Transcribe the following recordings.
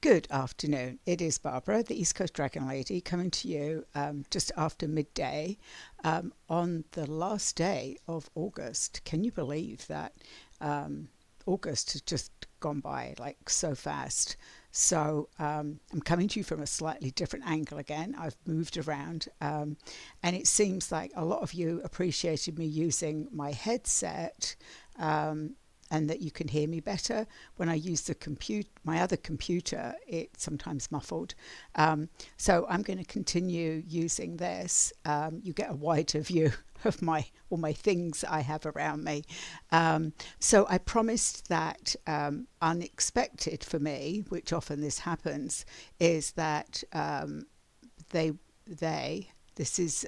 Good afternoon. It is Barbara, the East Coast Dragon Lady, coming to you just after midday on the last day of August. Can you believe that August has just gone by like so fast? So I'm coming to you from a slightly different angle again. I've moved around, and it seems like a lot of you appreciated me using my headset. And that you can hear me better. When I use my other computer, it's sometimes muffled. So I'm going to continue using this. You get a wider view of all my things I have around me. So I promised that unexpected for me, which often this happens, is that they they this is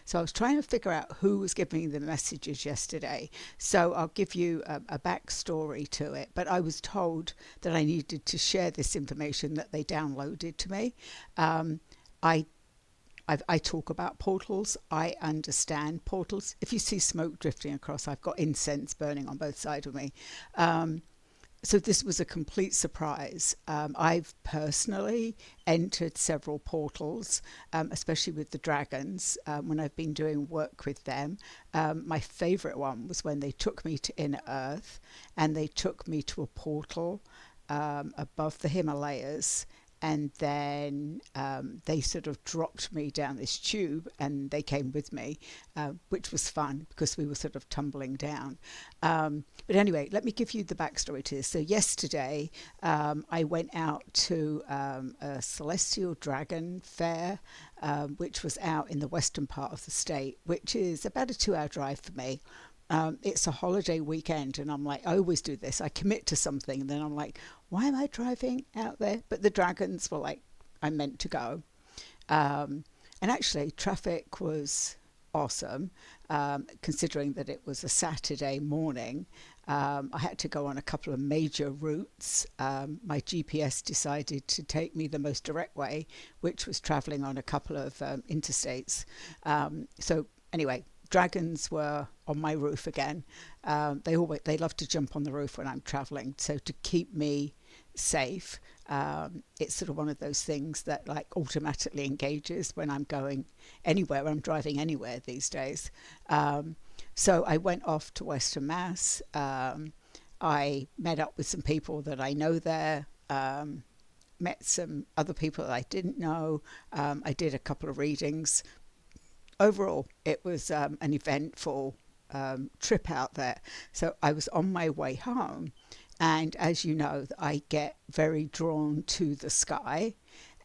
so I was trying to figure out who was giving me the messages yesterday. So I'll give you a backstory to it. But I was told that I needed to share this information that they downloaded to me. um, I I talk about portals. I understand portals. If you see smoke drifting across, I've got incense burning on both sides of me. Um, so this was a complete surprise. I've personally entered several portals, especially with the dragons, when I've been doing work with them. My favorite one was when they took me to Inner Earth and they took me to a portal above the Himalayas. And then they sort of dropped me down this tube and they came with me, which was fun because we were sort of tumbling down. But anyway, let me give you the backstory to this. So yesterday, I went out to a celestial dragon fair, which was out in the western part of the state, which is about a 2 hour drive for me. It's a holiday weekend, and I'm like, I always do this. I commit to something, and then I'm like, why am I driving out there? But the dragons were like, I meant to go. And actually, traffic was awesome, considering that it was a Saturday morning. I had to go on a couple of major routes. My GPS decided to take me the most direct way, which was traveling on a couple of interstates. So anyway, dragons were on my roof again. They love to jump on the roof when I'm traveling. So to keep me safe, it's sort of one of those things that like automatically engages when I'm going anywhere, when I'm driving anywhere these days. So I went off to Western Mass. I met up with some people that I know there. Met some other people that I didn't know. I did a couple of readings. Overall, it was an eventful trip out there. So I was on my way home, and as you know, I get very drawn to the sky.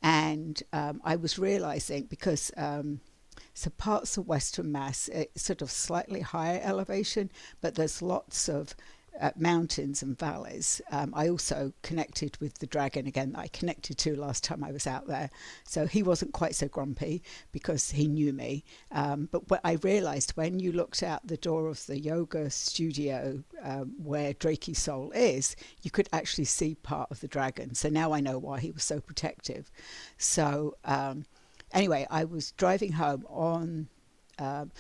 And I was realizing because so parts of Western Mass, it's sort of slightly higher elevation, but there's lots of mountains and valleys. I also connected with the dragon again that I connected to last time I was out there. So he wasn't quite so grumpy because he knew me. But what I realized when you looked out the door of the yoga studio where Drakey Soul is, you could actually see part of the dragon. So now I know why he was so protective. So anyway, I was driving home on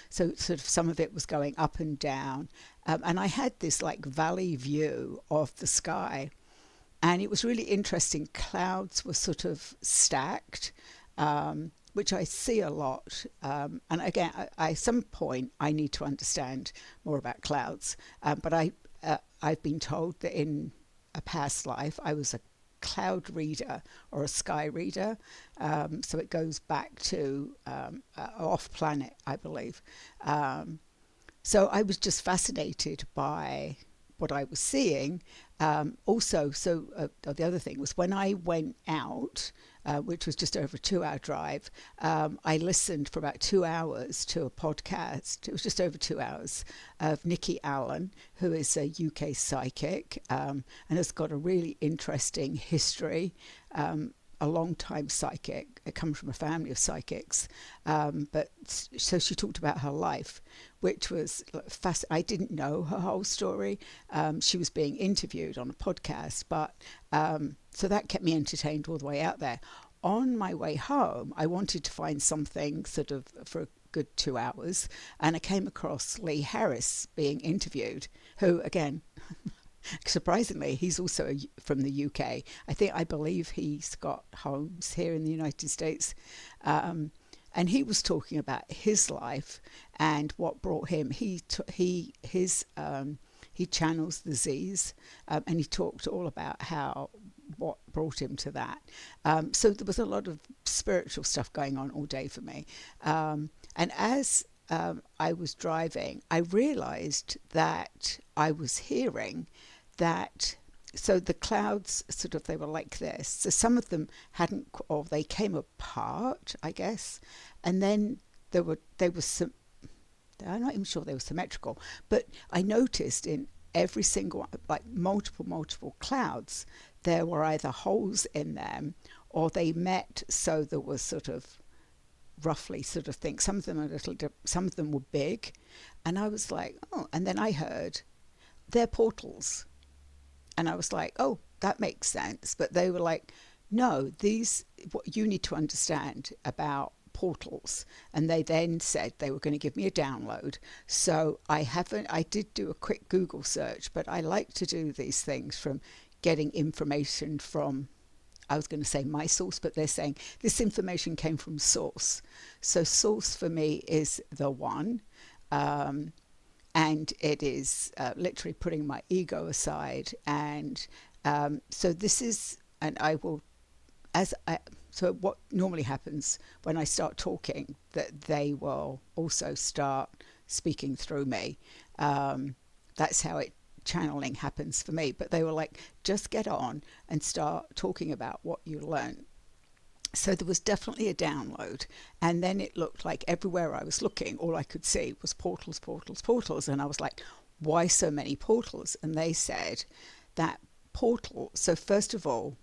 so sort of some of it was going up and down, and I had this like valley view of the sky, and it was really interesting. Clouds were sort of stacked, which I see a lot. And again, some point I need to understand more about clouds. I've been told that in a past life I was a cloud reader or a sky reader. So it goes back to off planet, I believe. So I was just fascinated by what I was seeing. The other thing was when I went out, which was just over a 2 hour drive, I listened for about 2 hours to a podcast. It was just over 2 hours of Nikki Allen, who is a UK psychic and has got a really interesting history. A long time psychic. It comes from a family of psychics. But so she talked about her life, which was fast. I didn't know her whole story. She was being interviewed on a podcast, but so that kept me entertained all the way out there. On my way home, I wanted to find something sort of for a good 2 hours, and I came across Lee Harris being interviewed, who again Surprisingly, he's also from the UK. I believe he's got homes here in the United States. Um, and he was talking about his life and what brought him. He channels the Z's, and he talked all about how what brought him to that. So there was a lot of spiritual stuff going on all day for me. And as I was driving, I realized that I was hearing that. So the clouds sort of, they were like this. So some of them hadn't, or they came apart, I guess. And then they were some, I'm not even sure they were symmetrical, but I noticed in every single, like multiple clouds, there were either holes in them or they met. So there was sort of roughly sort of things. Some of them are little, some of them were big. And I was like, oh, and then I heard they're portals. And I was like, oh, that makes sense. But they were like, no, what you need to understand about portals. And they then said they were going to give me a download. So I did do a quick Google search, but I like to do these things from getting information from, I was going to say my source, but they're saying this information came from source. So source for me is the one. And it is literally putting my ego aside. And so this is, and I will, so what normally happens when I start talking, that they will also start speaking through me. That's how channeling happens for me. But they were like, just get on and start talking about what you learn. So there was definitely a download. And then it looked like everywhere I was looking, all I could see was portals, portals, portals. And I was like, why so many portals? And they said that portal. So first of all,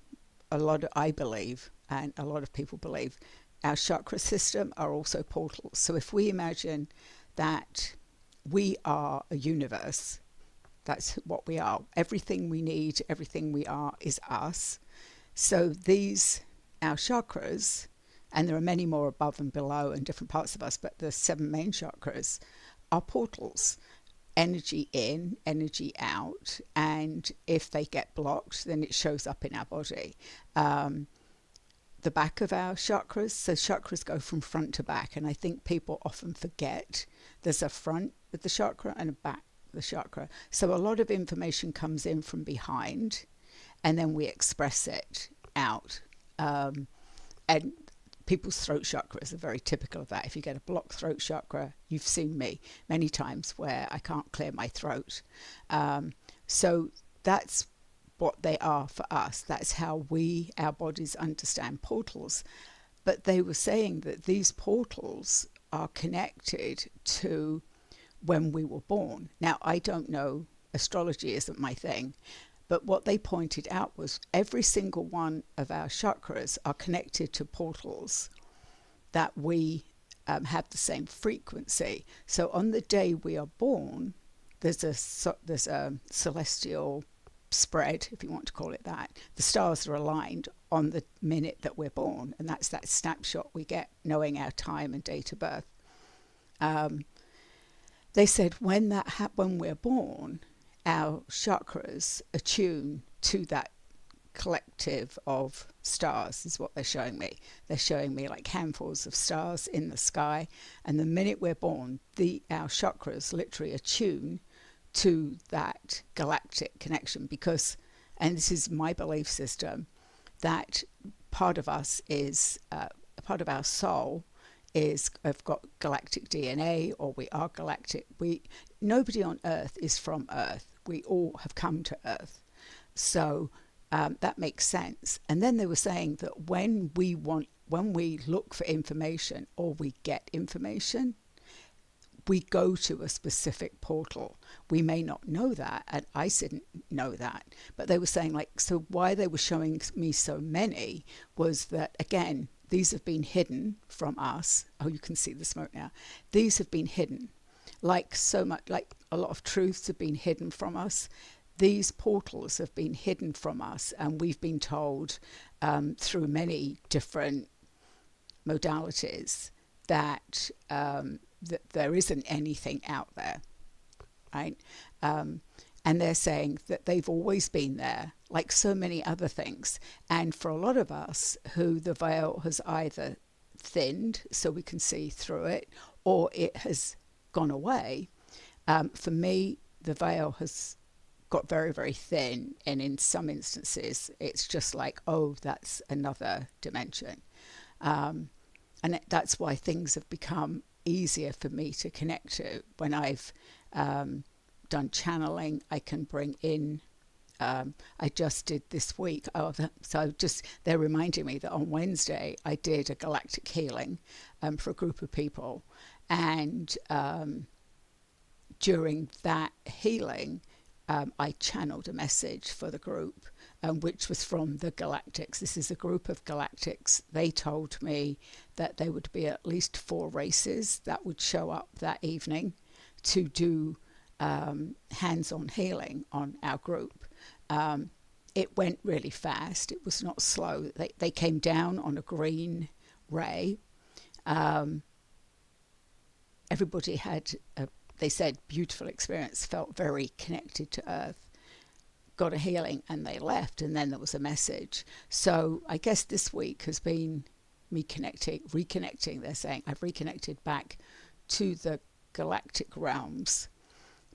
I believe, and a lot of people believe, our chakra system are also portals. So if we imagine that we are a universe, that's what we are. Everything we need, everything we are is us. So our chakras, and there are many more above and below and different parts of us, but the 7 main chakras are portals. Energy in, energy out, and if they get blocked, then it shows up in our body. The back of our chakras, so chakras go from front to back, and I think people often forget there's a front with the chakra and a back with the chakra. So a lot of information comes in from behind, and then we express it out. And people's throat chakras are very typical of that. If you get a blocked throat chakra, you've seen me many times where I can't clear my throat. So that's what they are for us. That's how our bodies understand portals. But they were saying that these portals are connected to when we were born. Now, I don't know, astrology isn't my thing. But what they pointed out was every single one of our chakras are connected to portals that we have the same frequency. So on the day we are born, there's a celestial spread, if you want to call it that. The stars are aligned on the minute that we're born, and that's that snapshot we get knowing our time and date of birth. They said when we're born, our chakras attune to that collective of stars, is what they're showing me. They're showing me like handfuls of stars in the sky, and the minute we're born, our chakras literally attune to that galactic connection, because, and this is my belief system, that part of us is part of our soul have got galactic DNA, or we are galactic. Nobody on Earth is from Earth. We all have come to Earth. So that makes sense. And then they were saying that when we look for information or we get information, we go to a specific portal. We may not know that, and I didn't know that, but they were saying, like, so why they were showing me so many was that, again, these have been hidden from us. Oh, you can see the smoke now. These have been hidden. Like so much, like a lot of truths have been hidden from us. These portals have been hidden from us, and we've been told through many different modalities that that there isn't anything out there, right? And they're saying that they've always been there, like so many other things. And for a lot of us who the veil has either thinned so we can see through it, or it has gone away, for me, the veil has got very, very thin. And in some instances, it's just like, oh, that's another dimension. And that's why things have become easier for me to connect to. When I've done channeling, I can bring in, I just did this week, they're reminding me that on Wednesday I did a galactic healing for a group of people. And during that healing, I channeled a message for the group, which was from the Galactics. This is a group of Galactics. They told me that there would be at least 4 races that would show up that evening to do hands-on healing on our group. It went really fast. It was not slow. They came down on a green ray. Everybody had they said, beautiful experience, felt very connected to Earth, got a healing, and they left. And then there was a message. So I guess this week has been me reconnecting. They're saying I've reconnected back to the galactic realms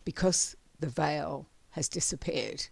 because the veil has disappeared.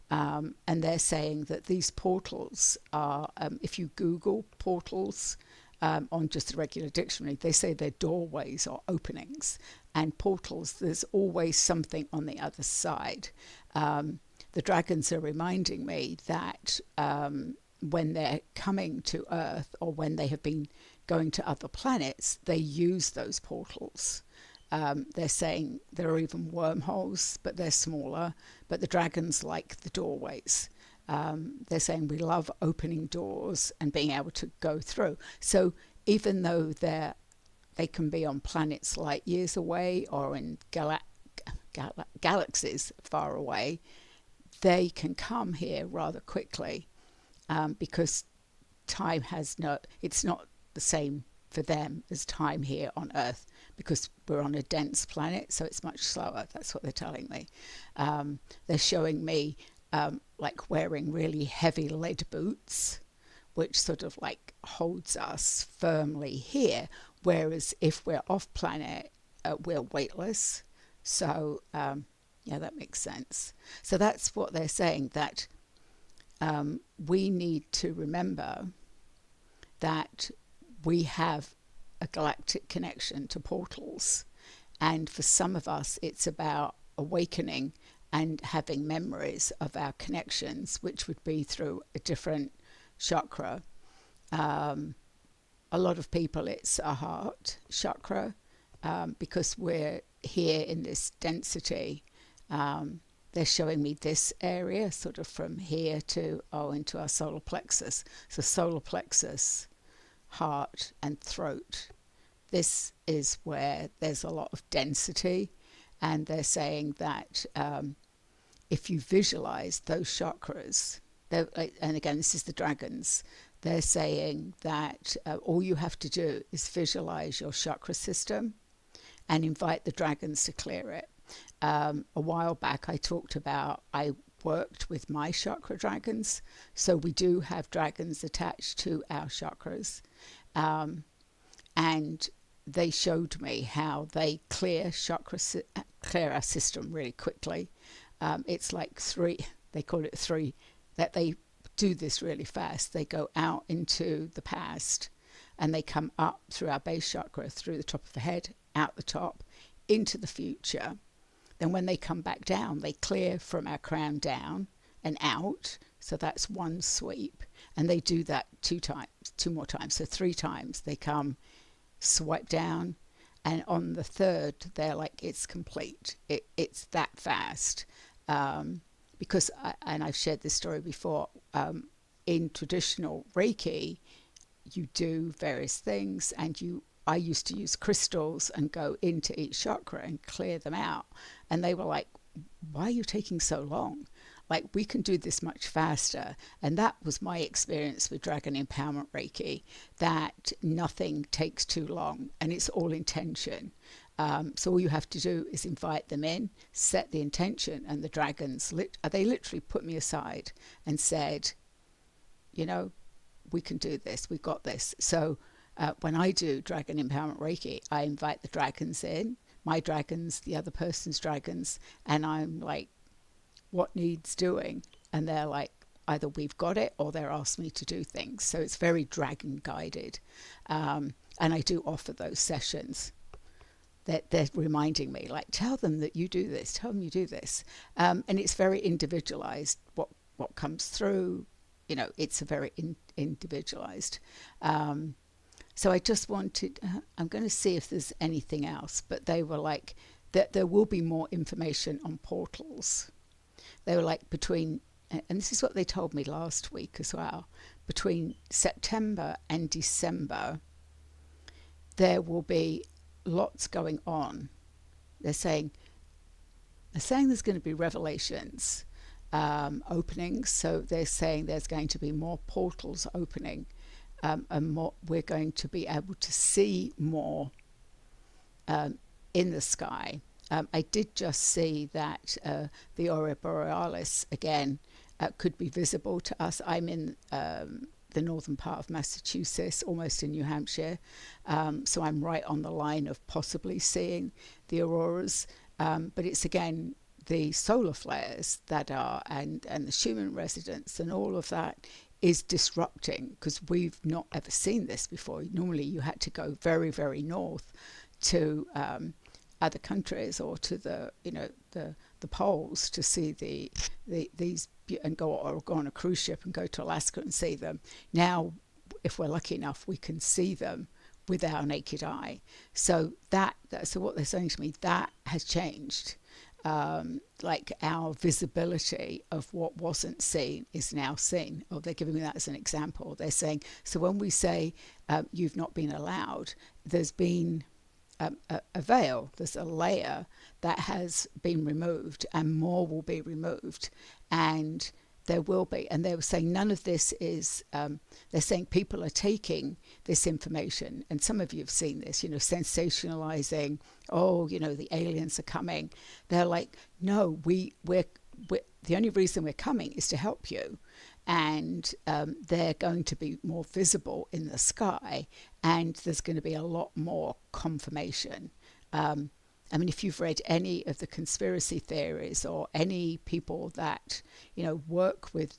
And they're saying that these portals are, if you Google portals on just a regular dictionary, they say they're doorways or openings. And portals, there's always something on the other side. The dragons are reminding me that when they're coming to Earth, or when they have been going to other planets, they use those portals. They're saying there are even wormholes, but they're smaller. But the dragons like the doorways. They're saying we love opening doors and being able to go through. So even though they can be on planets light years away, or in galaxies far away, they can come here rather quickly, because time it's not the same for them as time here on Earth, because we're on a dense planet, so it's much slower. That's what they're telling me. They're showing me like wearing really heavy lead boots, which sort of like holds us firmly here, whereas if we're off planet, we're weightless. So yeah, that makes sense. So that's what they're saying, that we need to remember that we have a galactic connection to portals. And for some of us, it's about awakening and having memories of our connections, which would be through a different chakra. A lot of people, it's a heart chakra, because we're here in this density. They're showing me this area, sort of from here to into our solar plexus. So solar plexus, heart and throat. This is where there's a lot of density, and they're saying that if you visualize those chakras, and again, this is the dragons, they're saying that all you have to do is visualize your chakra system and invite the dragons to clear it. A while back, I talked about, I worked with my chakra dragons. So we do have dragons attached to our chakras. And they showed me how they clear our system really quickly. It's like 3, they call it 3, that they do this really fast. They go out into the past and they come up through our base chakra, through the top of the head, out the top, into the future. Then when they come back down, they clear from our crown down and out. So that's one sweep. And they do that 2 more times. So 3 times they come, swipe down, and on the 3rd, they're like, it's complete. It's that fast. Because, and I've shared this story before, in traditional Reiki, you do various things, and I used to use crystals and go into each chakra and clear them out. And they were like, why are you taking so long? Like, we can do this much faster. And that was my experience with Dragon Empowerment Reiki, that nothing takes too long and it's all intention. So all you have to do is invite them in, set the intention, and the dragons, they literally put me aside and said, you know, we can do this, we've got this. So when I do Dragon Empowerment Reiki, I invite the dragons in, my dragons, the other person's dragons, and I'm like, what needs doing? And they're like, either we've got it or they're asked me to do things. So it's very dragon guided. And I do offer those sessions. They're reminding me, like, tell them that you do this, tell them you do this. And it's very individualized, what comes through, you know, it's a very individualized. So I just wanted, I'm going to see if there's anything else, but they were like, that there will be more information on portals. They were like between, and this is what they told me last week as well, between September and December, there will be lots going on. They're saying there's going to be revelations, openings. So they're saying there's going to be more portals opening, and more, we're going to be able to see more in the sky. I did just see that the Aurora Borealis again could be visible to us. I'm in the northern part of Massachusetts, almost in New Hampshire, so I'm right on the line of possibly seeing the auroras. But it's again the solar flares that are, and the Schumann resonance and all of that is disrupting, because we've not ever seen this before. Normally you had to go very, very north to other countries or to the poles to see these, and go on a cruise ship and go to Alaska and see them. Now, if we're lucky enough, we can see them with our naked eye. So so what they're saying to me, that has changed. Like our visibility of what wasn't seen is now seen. Or they're giving me that as an example. They're saying, so when we say you've not been allowed, there's been a veil, there's a layer that has been removed, and more will be removed, and there will be. And they were saying none of this is, they're saying people are taking this information, and some of you have seen this, sensationalizing, oh, the aliens are coming. They're like, no, we're the only reason we're coming is to help you. And they're going to be more visible in the sky, and there's going to be a lot more confirmation. I mean, if you've read any of the conspiracy theories or any people that, work with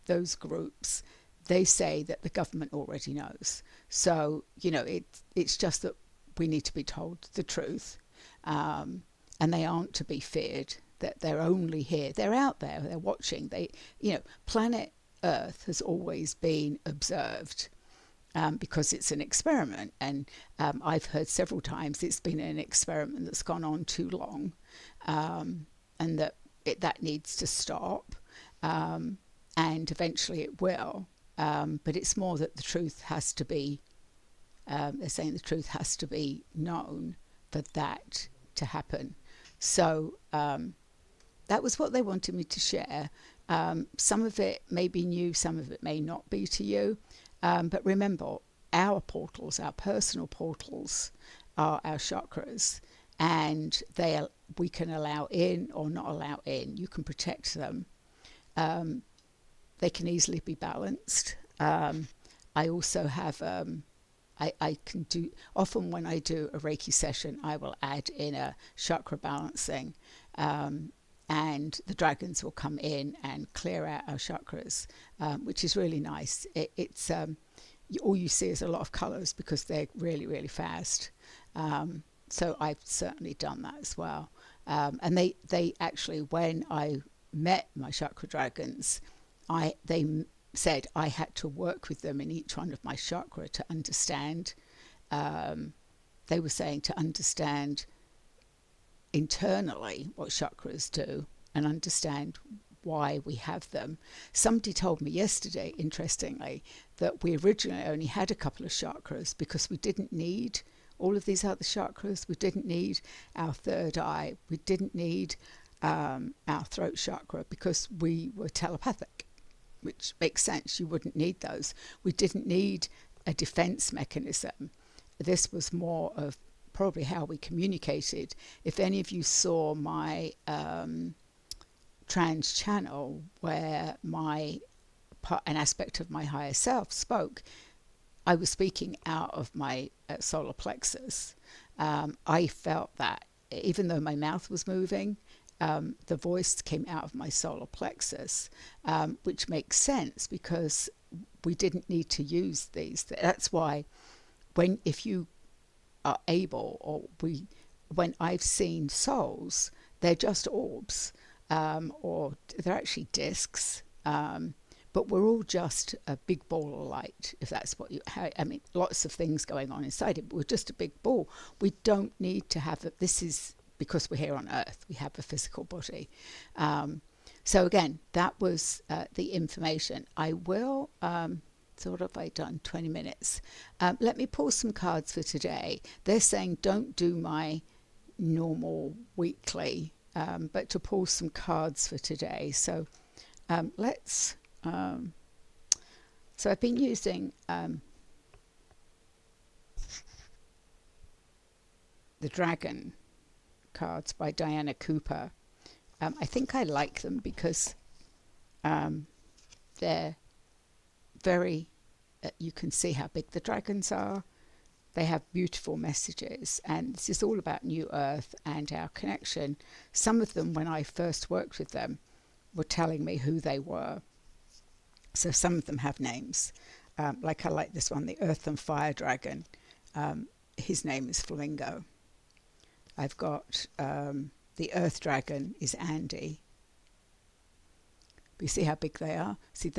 those groups, they say that the government already knows. So, it's just that we need to be told the truth, and they aren't to be feared, that they're only here. They're out there, they're watching. Planet Earth has always been observed. Because it's an experiment, and I've heard several times it's been an experiment that's gone on too long, and that needs to stop, and eventually it will. But it's more that the truth has to be, they're saying the truth has to be known for that to happen. So that was what they wanted me to share. Some of it may be new, some of it may not be to you. But remember, our portals, our personal portals, are our chakras, and we can allow in or not allow in. You can protect them. They can easily be balanced. I also have, I can do, often when I do a Reiki session, I will add in a chakra balancing, and the dragons will come in and clear out our chakras, which is really nice. It's all you see is a lot of colors because they're really, really fast. So I've certainly done that as well. And they actually, when I met my chakra dragons, they said I had to work with them in each one of my chakra to understand. They were saying to understand internally what chakras do and understand why we have them. Somebody told me yesterday, interestingly, that we originally only had a couple of chakras because we didn't need all of these other chakras. We didn't need our third eye. We didn't need our throat chakra because we were telepathic, which makes sense. You wouldn't need those. We didn't need a defense mechanism. This was more of probably how we communicated. If any of you saw my trans channel where an aspect of my higher self spoke, I was speaking out of my solar plexus. I felt that even though my mouth was moving, the voice came out of my solar plexus, which makes sense because we didn't need to use these. That's why if you are able, when I've seen souls, they're just orbs, or they're actually discs. But we're all just a big ball of light, if that's what I mean, lots of things going on inside it, but we're just a big ball. We don't need to have this is because we're here on Earth. We have a physical body. So again, that was the information. I will, so what have I done? 20 minutes. Let me pull some cards for today. They're saying don't do my normal weekly, but to pull some cards for today. So let's... so I've been using the Dragon cards by Diana Cooper. I think I like them because they're very, you can see how big the dragons are. They have beautiful messages, and this is all about New Earth and our connection. Some of them, when I first worked with them, were telling me who they were. So some of them have names. Like I like this one, the Earth and Fire Dragon. His name is Flamingo. I've got the Earth Dragon is Andy. But you see how big they are? See,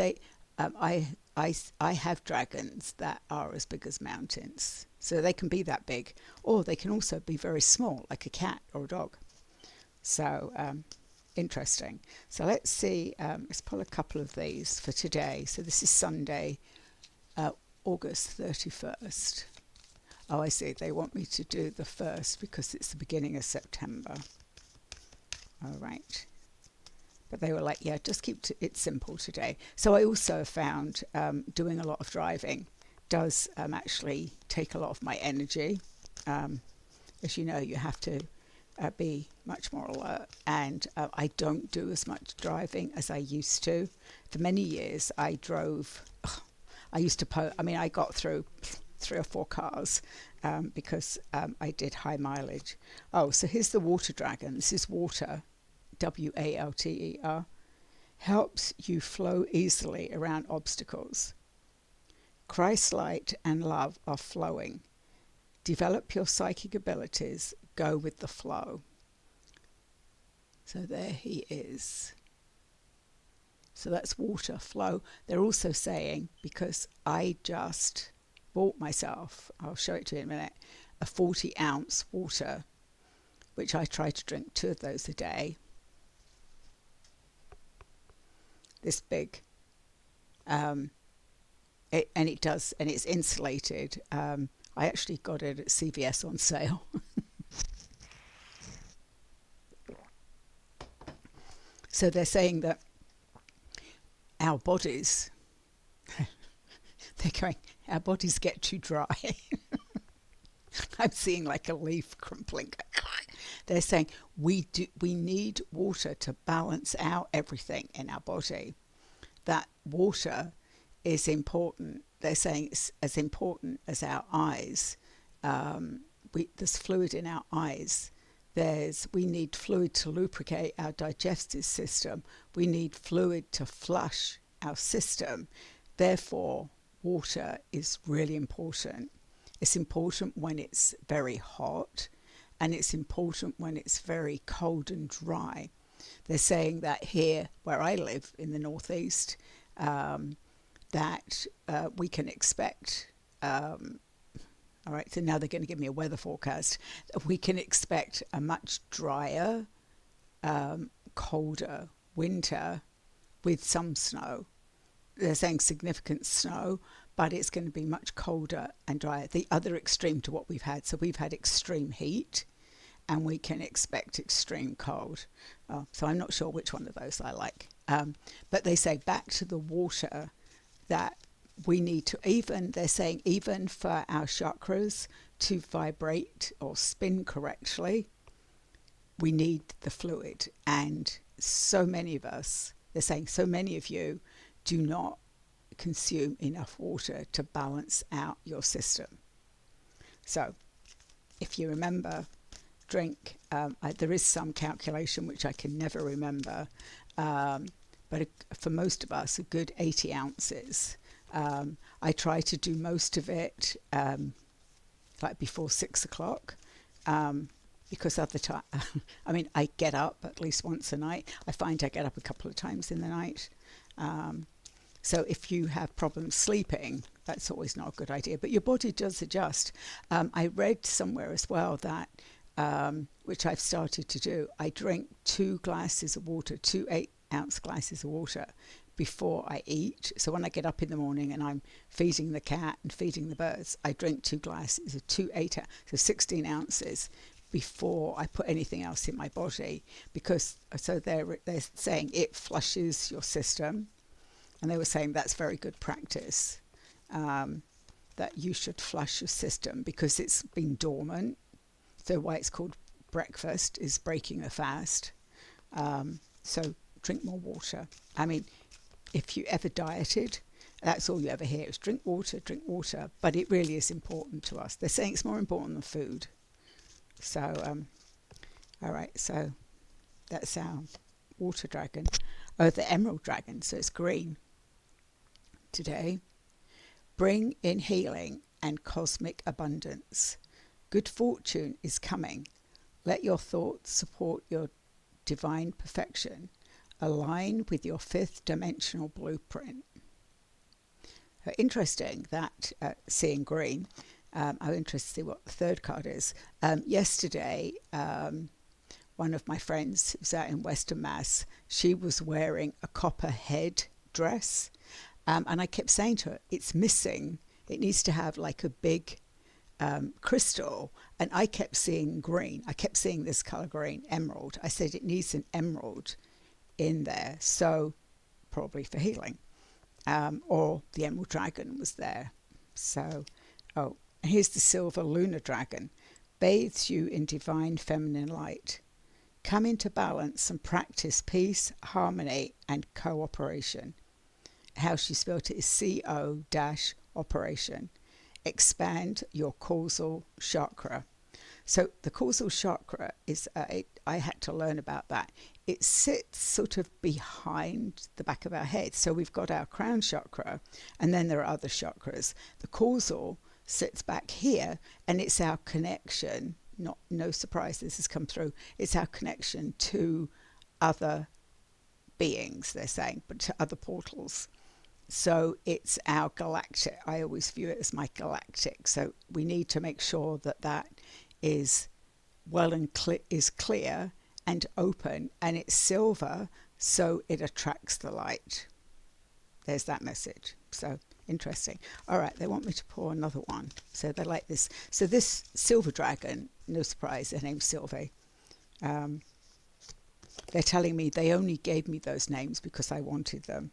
I have dragons that are as big as mountains. So they can be that big. Or they can also be very small, like a cat or a dog. So... interesting. So let's see, let's pull a couple of these for today. So this is Sunday, August 31st. Oh, I see. They want me to do the 1st because it's the beginning of September. All right. But they were like, yeah, just keep it simple today. So I also found doing a lot of driving does actually take a lot of my energy. As you know, you have to be much more alert, and I don't do as much driving as I used to. For many years I drove, I used to I got through 3 or 4 cars because I did high mileage. Oh, so here's the Water Dragon. This is water, Walter, helps you flow easily around obstacles. Christ light and love are flowing. Develop your psychic abilities. Go with the flow. So there he is. So that's water flow. They're also saying, because I just bought myself, I'll show it to you in a minute, a 40-ounce water, which I try to drink 2 of those a day. This big. And it's insulated. I actually got it at CVS on sale. So they're saying that our bodies, our bodies get too dry. I'm seeing like a leaf crumpling. They're saying we need water to balance out everything in our body. That water is important. They're saying it's as important as our eyes. There's fluid in our eyes. We need fluid to lubricate our digestive system. We need fluid to flush our system. Therefore, water is really important. It's important when it's very hot, and it's important when it's very cold and dry. They're saying that here, where I live in the northeast, that we can expect, all right, so now they're going to give me a weather forecast. We can expect a much drier, colder winter with some snow. They're saying significant snow, but it's going to be much colder and drier. The other extreme to what we've had. So we've had extreme heat, and we can expect extreme cold. So I'm not sure which one of those I like. But they say back to the water, that we need to, even, they're saying, even for our chakras to vibrate or spin correctly, we need the fluid. And so many of us, they're saying so many of you do not consume enough water to balance out your system. So if you remember, drink, there is some calculation which I can never remember, but for most of us, a good 80 ounces. I try to do most of it like before 6 o'clock, because other time, I mean, I get up at least once a night. I find I get up a couple of times in the night. So if you have problems sleeping, that's always not a good idea. But your body does adjust. I read somewhere as well that, which I've started to do, I drink 2 glasses of water, 2 8-ounce glasses of water before I eat. So when I get up in the morning and I'm feeding the cat and feeding the birds, I drink 2 glasses of 2 8, so 16 ounces before I put anything else in my body, because so they're saying it flushes your system. And they were saying that's very good practice, that you should flush your system because it's been dormant. So why it's called breakfast is breaking a fast. So drink more water. I mean, if you ever dieted, that's all you ever hear is drink water, but it really is important to us. They're saying it's more important than food. So, all right, so that's our water dragon. Oh, the emerald dragon, so it's green. Today, bring in healing and cosmic abundance. Good fortune is coming. Let your thoughts support your divine perfection. Align with your 5th dimensional blueprint. Interesting that seeing green. I'm interested to see what the 3rd card is. Yesterday, one of my friends who's out in Western Mass, she was wearing a copper head dress. And I kept saying to her, it's missing. It needs to have like a big crystal. And I kept seeing green. I kept seeing this color green, emerald. I said it needs an emerald in there. So probably for healing. Or the emerald dragon was there. So, oh, and here's the silver lunar dragon. Bathes you in divine feminine light. Come into balance and practice peace, harmony, and cooperation. How she spelled it is CO-operation. Expand your causal chakra. So the causal chakra is, I had to learn about that. It sits sort of behind the back of our head. So we've got our crown chakra, and then there are other chakras. The causal sits back here, and it's our connection. No surprise this has come through. It's our connection to other beings, they're saying, but to other portals. So it's our galactic. I always view it as my galactic. So we need to make sure that that is well and is clear and open, and it's silver, so it attracts the light. There's that message. So interesting. All right, they want me to pour another one. So they like this. So this silver dragon, no surprise, her name's Sylvie. They're telling me they only gave me those names because I wanted them.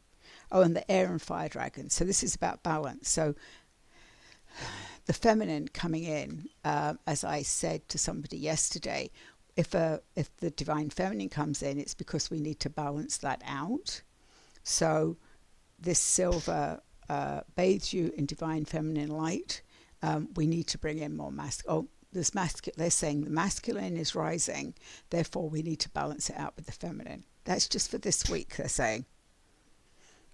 Oh, and the air and fire dragon. So this is about balance. So the feminine coming in, as I said to somebody yesterday, if the divine feminine comes in, it's because we need to balance that out. So this silver bathes you in divine feminine light. We need to bring in more they're saying the masculine is rising, therefore we need to balance it out with the feminine. That's just for this week, they're saying.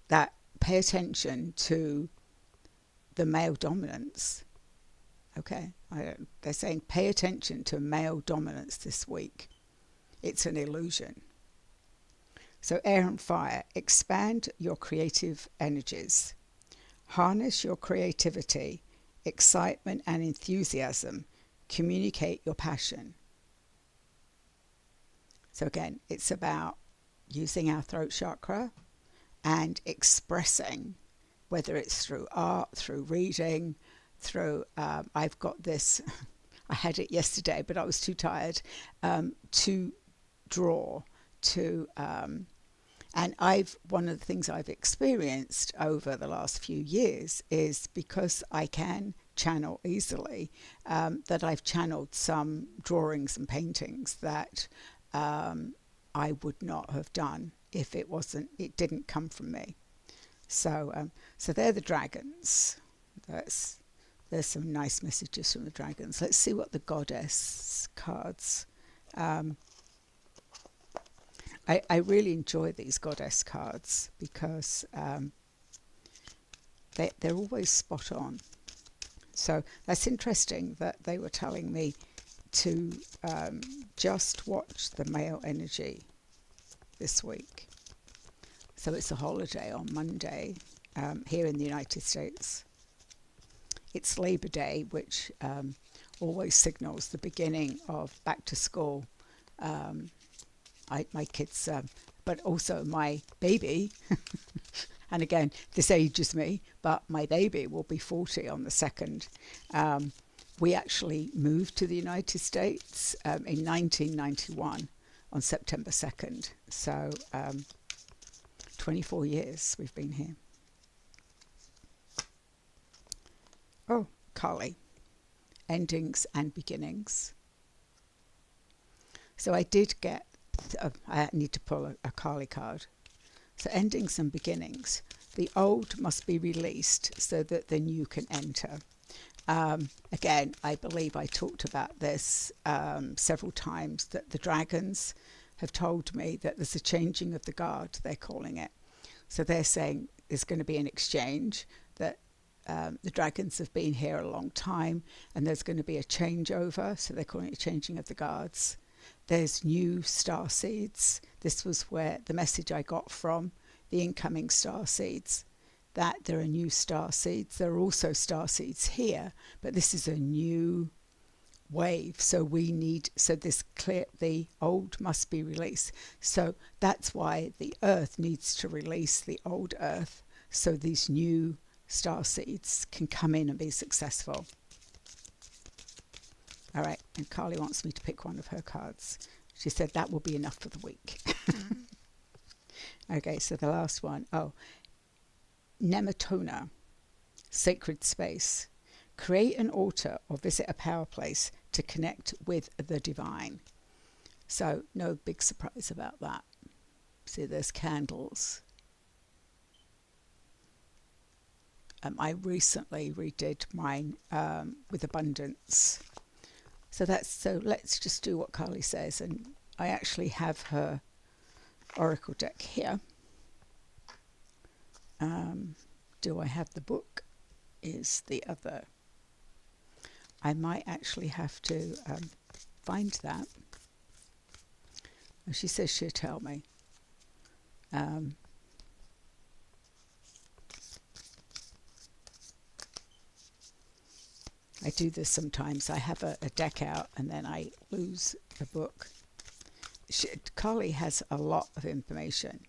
That pay attention to the male dominance. Okay, they're saying pay attention to male dominance this week. It's an illusion. So air and fire, expand your creative energies. Harness your creativity, excitement and enthusiasm. Communicate your passion. So again, it's about using our throat chakra and expressing, whether it's through art, through reading, through, I've got this, I had it yesterday, but I was too tired to draw, And one of the things I've experienced over the last few years is because I can channel easily, that I've channeled some drawings and paintings that I would not have done if it didn't come from me. So they're the dragons. There's some nice messages from the dragons. Let's see what the goddess cards. Um, I really enjoy these goddess cards because they're always spot on. So that's interesting that they were telling me to just watch the male energy this week. So it's a holiday on Monday here in the United States. It's Labor Day, which always signals the beginning of back to school. My kids, but also my baby, and again, this ages me, but my baby will be 40 on the 2nd. We actually moved to the United States in 1991 on September 2nd. So 24 years we've been here. Oh, Kali, endings and beginnings. So I did get, I need to pull a Kali card. So endings and beginnings. The old must be released so that the new can enter. Again, I believe I talked about this several times, that the dragons have told me that there's a changing of the guard, they're calling it. So they're saying there's going to be an exchange, that the dragons have been here a long time and there's going to be a changeover. So they're calling it a changing of the guards. There's new star seeds. This was where the message I got from the incoming star seeds, that there are new star seeds. There are also star seeds here, but this is a new wave. So the old must be released. So that's why the earth needs to release the old earth, so these new star seeds can come in and be successful. All right, and Carly wants me to pick one of her cards. She said that will be enough for the week. Okay, so the last one. Oh, Nematona, sacred space. Create an altar or visit a power place to connect with the divine. So no big surprise about that. See, there's candles. I recently redid mine with abundance. So let's just do what Carly says, and I actually have her oracle deck here. Do I have the book? Is the other. I might actually have to find that. She says she'll tell me. I do this sometimes. I have a deck out and then I lose the book. Carly has a lot of information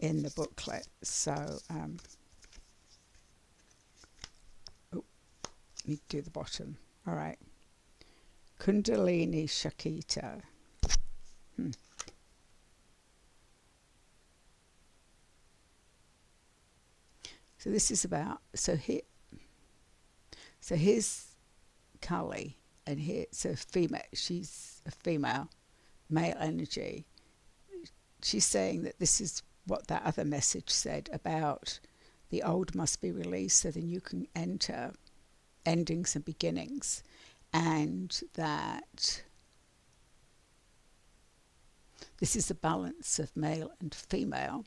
in the booklet. So, let me do the bottom. All right. Kundalini Shakita. So this is about, here's Kali, and here's a female. She's a female, male energy. She's saying that this is what that other message said about the old must be released so the new can enter, endings and beginnings, and that this is a balance of male and female,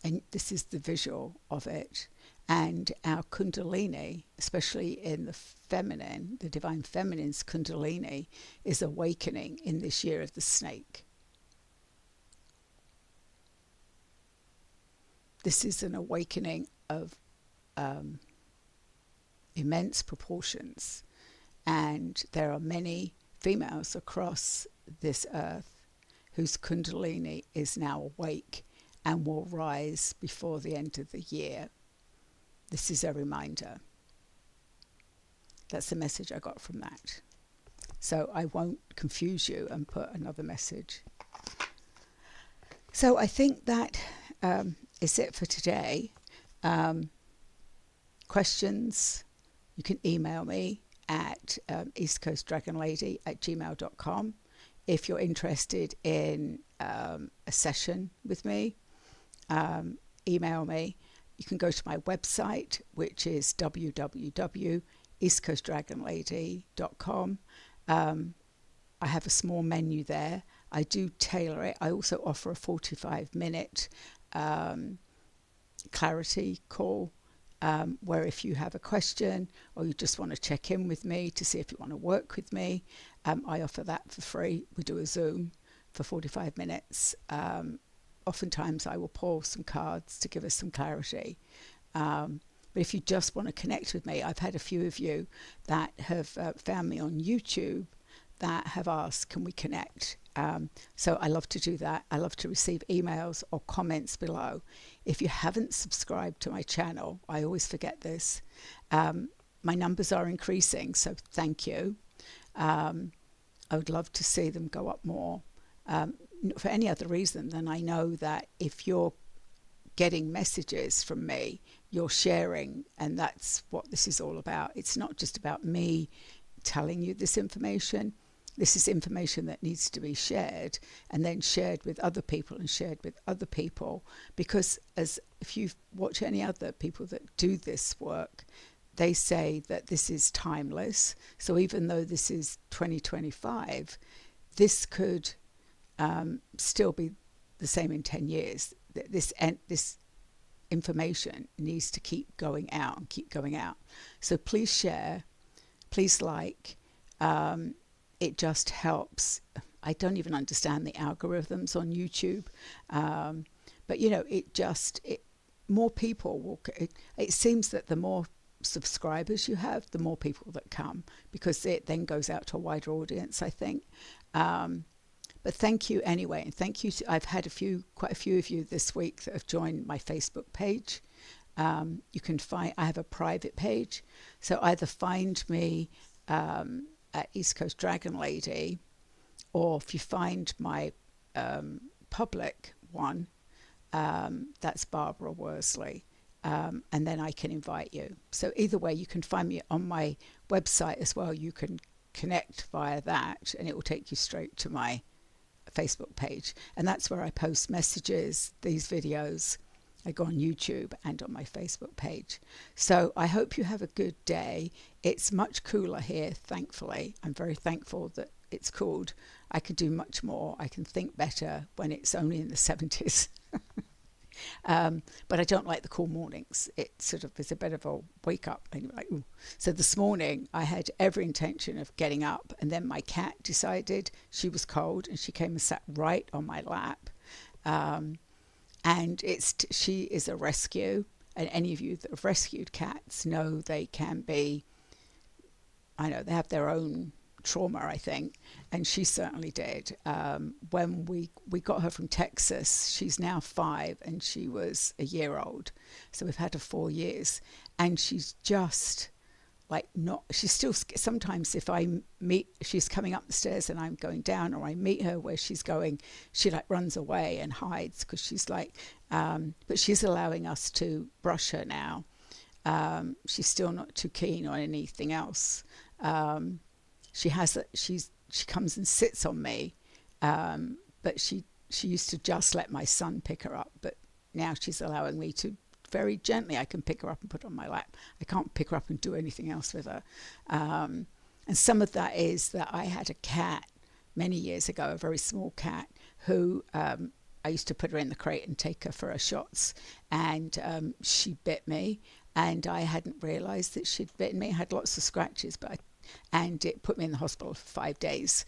and this is the visual of it. And our Kundalini, especially in the feminine, the divine feminine's Kundalini, is awakening in this year of the snake. This is an awakening of immense proportions, and there are many females across this earth whose Kundalini is now awake and will rise before the end of the year. This is a reminder. That's the message I got from that. So I won't confuse you and put another message. So I think that is it for today. Um, Questions, you can email me at eastcoastdragonlady@gmail.com. If you're interested in a session with me, email me. You can go to my website, which is www.eastcoastdragonlady.com. I have a small menu there. I do tailor it. I also offer a 45-minute clarity call, where if you have a question or you just want to check in with me to see if you want to work with me, I offer that for free. We do a Zoom for 45 minutes. Oftentimes I will pull some cards to give us some clarity. But if you just want to connect with me, I've had a few of you that have found me on YouTube that have asked, can we connect? So I love to do that. I love to receive emails or comments below. If you haven't subscribed to my channel, I always forget this. My numbers are increasing, so thank you. I would love to see them go up more. Not for any other reason than I know that if you're getting messages from me, you're sharing, and that's what this is all about. It's not just about me telling you this information. This is information that needs to be shared and then shared with other people and shared with other people, because as if you watch any other people that do this work, they say that this is timeless. So even though this is 2025, this could still be the same in 10 years. This information needs to keep going out and keep going out. So please share, please like. It just helps. I don't even understand the algorithms on YouTube, but you know, more people will. It seems that the more subscribers you have, the more people that come, because it then goes out to a wider audience, I think. But thank you anyway, and thank you. I've had quite a few of you this week that have joined my Facebook page. You can find. I have a private page, so either find me at East Coast Dragon Lady, or if you find my public one, that's Barbara Worsley, and then I can invite you. So either way, you can find me on my website as well. You can connect via that, and it will take you straight to my Facebook page, and that's where I post messages, these videos. I go on YouTube and on my Facebook page. So I hope you have a good day. It's much cooler here, thankfully. I'm very thankful that it's cooled. I could do much more. I can think better when it's only in the 70s. But I don't like the cool mornings. It sort of is a bit of a wake up. And you're like, ooh. So this morning I had every intention of getting up, and then my cat decided she was cold and she came and sat right on my lap. And she is a rescue, and any of you that have rescued cats know they can be, I know they have their own trauma, I think, and she certainly did. When we got her from Texas, she's now 5 and she was a year old, so we've had her 4 years, and she's just like not, she's still, sometimes if she's coming up the stairs and I'm going down, or I meet her where she's going, she like runs away and hides, because she's like, but she's allowing us to brush her now. She's still not too keen on anything else. She comes and sits on me, but she used to just let my son pick her up, but now she's allowing me to very gently. I can pick her up and put her on my lap. I can't pick her up and do anything else with her. And some of that is that I had a cat many years ago, a very small cat, who I used to put her in the crate and take her for her shots, and she bit me, and I hadn't realized that she'd bitten me. I had lots of scratches, and it put me in the hospital for 5 days.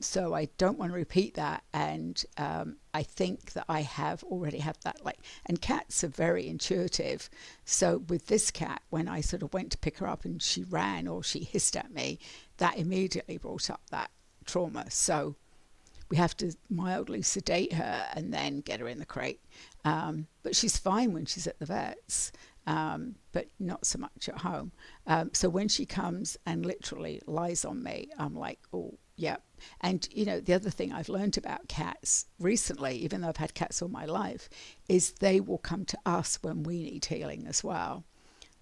So I don't want to repeat that. And I think that I have already had that, and cats are very intuitive. So with this cat, when I sort of went to pick her up and she ran or she hissed at me, that immediately brought up that trauma. So we have to mildly sedate her and then get her in the crate. But she's fine when she's at the vet's. But not so much at home. So when she comes and literally lies on me, I'm like, oh, Yeah. And, you know, the other thing I've learned about cats recently, even though I've had cats all my life, is they will come to us when we need healing as well.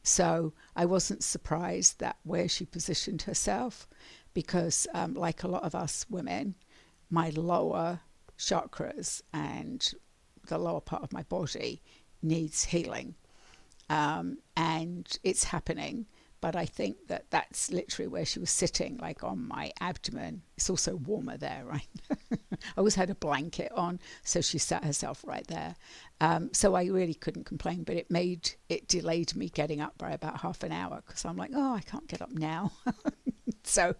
So I wasn't surprised that where she positioned herself, because like a lot of us women, my lower chakras and the lower part of my body needs healing. And it's happening. But I think that that's literally where she was sitting, like on my abdomen. It's also warmer there, right? I always had a blanket on, so she sat herself right there. So I really couldn't complain, but it delayed me getting up by about half an hour because I'm like, oh, I can't get up now. So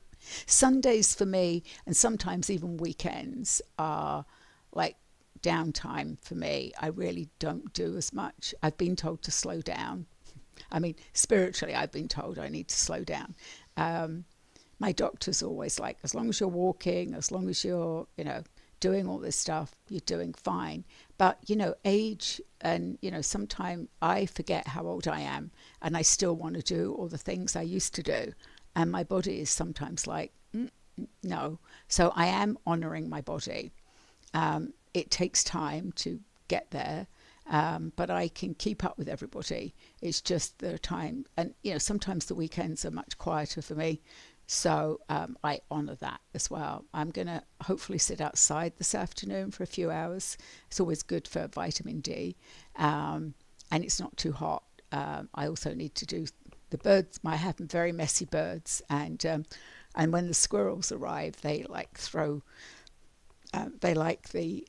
Sundays for me, and sometimes even weekends, are like downtime for me. I really don't do as much. I've been told to slow down. I mean, spiritually, I've been told I need to slow down. Um, my doctor's always like, as long as you're walking, as long as you're, you know, doing all this stuff, you're doing fine. But, you know, age and, you know, sometimes I forget how old I am and I still want to do all the things I used to do. And my body is sometimes like, no. So I am honoring my body. It takes time to get there, but I can keep up with everybody. It's just the time, and you know, sometimes the weekends are much quieter for me, so I honour that as well. I'm gonna hopefully sit outside this afternoon for a few hours. It's always good for vitamin D, and it's not too hot. I also need to do the birds. I have very messy birds, and when the squirrels arrive, they like throw they like the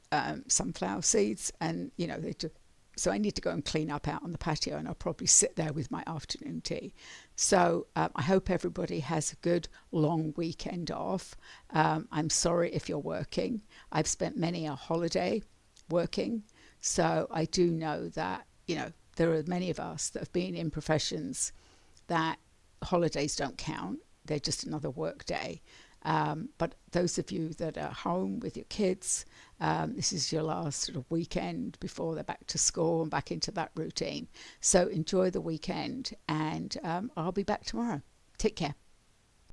sunflower seeds, and you know they do. So I need to go and clean up out on the patio, and I'll probably sit there with my afternoon tea. So I hope everybody has a good long weekend off. I'm sorry if you're working. I've spent many a holiday working, so I do know that, you know, there are many of us that have been in professions that holidays don't count. They're just another work day. But those of you that are home with your kids, this is your last sort of weekend before they're back to school and back into that routine. So enjoy the weekend, and I'll be back tomorrow. Take care.